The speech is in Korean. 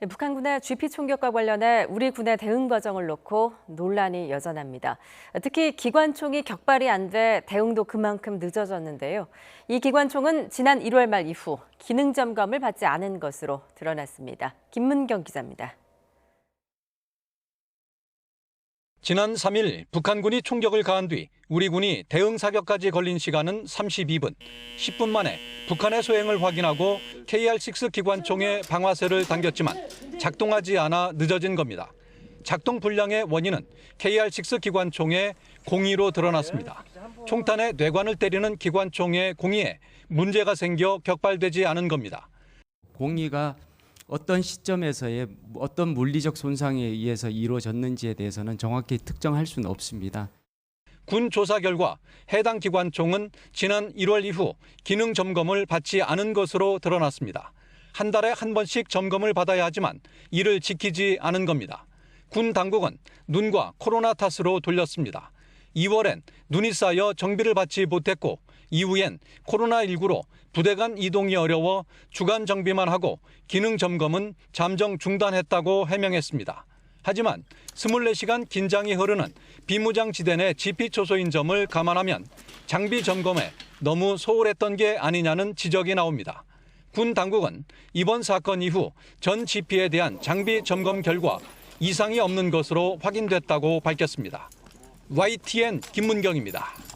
북한군의 GP 총격과 관련해 우리 군의 대응 과정을 놓고 논란이 여전합니다. 특히 기관총이 격발이 안 돼 대응도 그만큼 늦어졌는데요. 이 기관총은 지난 1월 말 이후 기능 점검을 받지 않은 것으로 드러났습니다. 김문경 기자입니다. 지난 3일 북한군이 총격을 가한 뒤 우리 군이 대응 사격까지 걸린 시간은 32분. 10분 만에 북한의 소행을 확인하고 KR-6 기관총의 방아쇠를 당겼지만 작동하지 않아 늦어진 겁니다. 작동 불량의 원인은 KR-6 기관총의 공이로 드러났습니다. 총탄에 뇌관을 때리는 기관총의 공이에 문제가 생겨 격발되지 않은 겁니다. 공이가 어떤 시점에서의 어떤 물리적 손상에 의해서 이루어졌는지에 대해서는 정확히 특정할 수는 없습니다. 군 조사 결과 해당 기관총은 지난 1월 이후 기능 점검을 받지 않은 것으로 드러났습니다. 한 달에 한 번씩 점검을 받아야 하지만 이를 지키지 않은 겁니다. 군 당국은 눈과 코로나 탓으로 돌렸습니다. 2월엔 눈이 쌓여 정비를 받지 못했고 이후엔 코로나19로 부대 간 이동이 어려워 주간 정비만 하고 기능 점검은 잠정 중단했다고 해명했습니다. 하지만 24시간 긴장이 흐르는 비무장지대 내 GP 초소인 점을 감안하면 장비 점검에 너무 소홀했던 게 아니냐는 지적이 나옵니다. 군 당국은 이번 사건 이후 전 GP에 대한 장비 점검 결과 이상이 없는 것으로 확인됐다고 밝혔습니다. YTN 김문경입니다.